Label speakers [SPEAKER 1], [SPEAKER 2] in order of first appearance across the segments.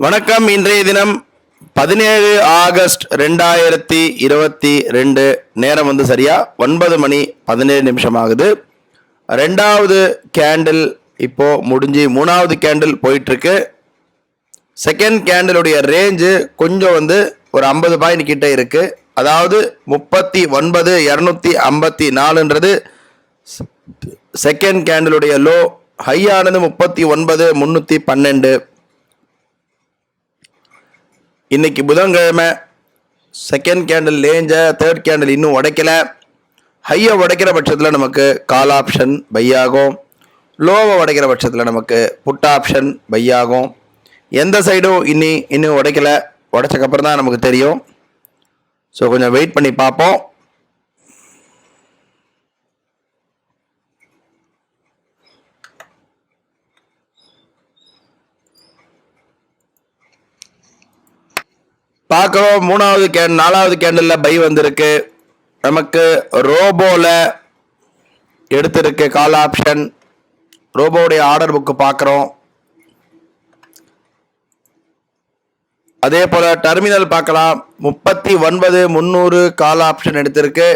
[SPEAKER 1] வணக்கம். இன்றைய தினம் 17 ஆகஸ்ட் 2022. நேரம் வந்து சரியா 9 மணி 17 நிமிஷம் ஆகுது. ரெண்டாவது கேண்டில் இப்போ முடிஞ்சு மூணாவது கேண்டில் போயிட்டு இருக்கு. செகண்ட் கேண்டிலுடைய ரேஞ்சு கொஞ்சம் வந்து ஒரு 50 பாயிண்ட் கிட்ட இருக்கு. அதாவது 39,254ன்றது செகண்ட் கேண்டிலுடைய லோ. ஹையானது 39,312. இன்னைக்கு புதன்கிழமை. செகண்ட் கேண்டில் ரேஞ்சை தேர்ட் கேண்டில் இன்னும் உடைக்கல. ஹையை உடைக்கிற பட்சத்தில் நமக்கு கால் ஆப்ஷன் பை ஆகும். லோவை உடைக்கிற பட்சத்தில் நமக்கு புட் ஆப்ஷன் பை ஆகும். எந்த சைடும் இன்னும் உடைக்கல. உடைச்சக்கப்புறம் தான் நமக்கு தெரியும். ஸோ கொஞ்சம் வெயிட் பண்ணி பார்ப்போம். பார்க்குறோம். நாலாவது கேண்டில் பை வந்திருக்கு. நமக்கு ரோபோவில் எடுத்திருக்கு கால் ஆப்ஷன். ரோபோவுடைய ஆர்டர் புக்கு பார்க்குறோம். அதே போல் டெர்மினல் பார்க்கலாம். 39,300 கால் ஆப்ஷன் எடுத்திருக்கு.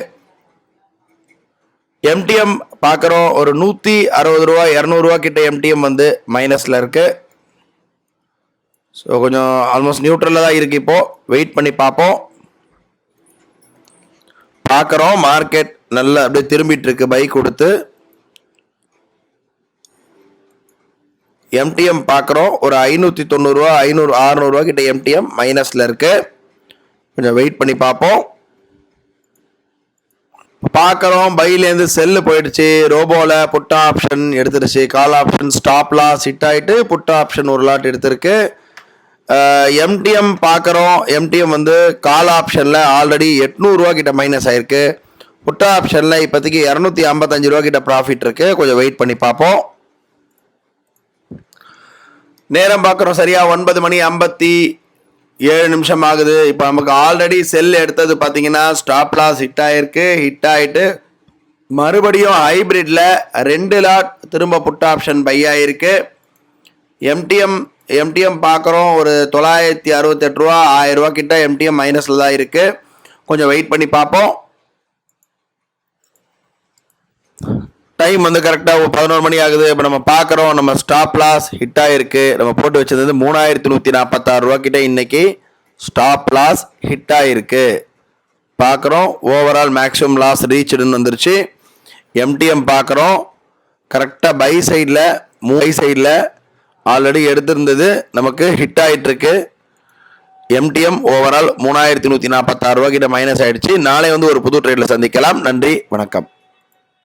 [SPEAKER 1] எம்டிஎம் பார்க்குறோம். ஒரு 160 ரூபா 200 ரூபா கிட்ட எம்டிஎம் வந்து மைனஸில் இருக்குது. ஸோ கொஞ்சம் ஆல்மோஸ்ட் நியூட்ரலில் தான் இருக்குது. இப்போது வெயிட் பண்ணி பார்ப்போம். பார்க்குறோம் மார்க்கெட் நல்லா அப்படியே திரும்பிட்டு இருக்கு பை கொடுத்து. எம்டிஎம் பார்க்குறோம். ஒரு 590 ரூபா 600 ரூபா கிட்ட எம்டிஎம் மைனஸில் இருக்குது. கொஞ்சம் வெயிட் பண்ணி பார்ப்போம். பார்க்குறோம் பைலேருந்து செல்லு போயிடுச்சு. ரோபோவில் புட் ஆப்ஷன் எடுத்துருச்சு. Call option stop loss hit ஆகிட்டு புட் ஆப்ஷன் ஒரு லாட் எடுத்திருக்கு. எம்டிஎம் பார்க்குறோம். எம்டிஎம் வந்து கால் ஆப்ஷனில் ஆல்ரெடி 800 ரூபா கிட்ட மைனஸ் ஆயிருக்கு. புட் ஆப்ஷனில் இப்போதைக்கு 255 ரூபா கிட்ட ப்ராஃபிட் இருக்குது. கொஞ்சம் வெயிட் பண்ணி பார்ப்போம். நேரம் பார்க்குறோம். சரியாக 9 மணி 57 நிமிஷம் ஆகுது. இப்போ நமக்கு ஆல்ரெடி செல் எடுத்தது பார்த்தீங்கன்னா ஸ்டாப் லாஸ் ஹிட் ஆகிருக்கு. ஹிட் ஆகிட்டு மறுபடியும் ஹைப்ரிட்டில் 2 லாட் திரும்ப புட் ஆப்ஷன் பை ஆகிருக்கு. எம்டிஎம் பார்க்குறோம். ஒரு 968 ரூபா 1000 ரூபா கிட்ட எம்டிஎம் மைனஸில் தான் இருக்குது. கொஞ்சம் வெயிட் பண்ணி பார்ப்போம். டைம் வந்து கரெக்டாக 11 மணி ஆகுது. இப்போ நம்ம பார்க்குறோம் நம்ம ஸ்டாப் லாஸ் ஹிட் ஆகிருக்கு. நம்ம போட்டு வச்சது 3,146 ரூபா கிட்ட இன்னைக்கு ஸ்டாப் லாஸ் ஹிட் ஆகிருக்கு. பார்க்குறோம் ஓவரால் மேக்ஸிமம் லாஸ் ரீச்டுன்னு வந்துருச்சு. எம்டிஎம் பார்க்குறோம் கரெக்டாக பை சைடில் ஆல்ரெடி எடுத்திருந்தது நமக்கு ஹிட் ஆகிட்டு இருக்கு. எம்டிஎம் ஓவரால் 3,146 ரூபா கிட்ட மைனஸ் ஆயிடுச்சு. நாளை வந்து ஒரு புது ட்ரேடில் சந்திக்கலாம். நன்றி, வணக்கம்.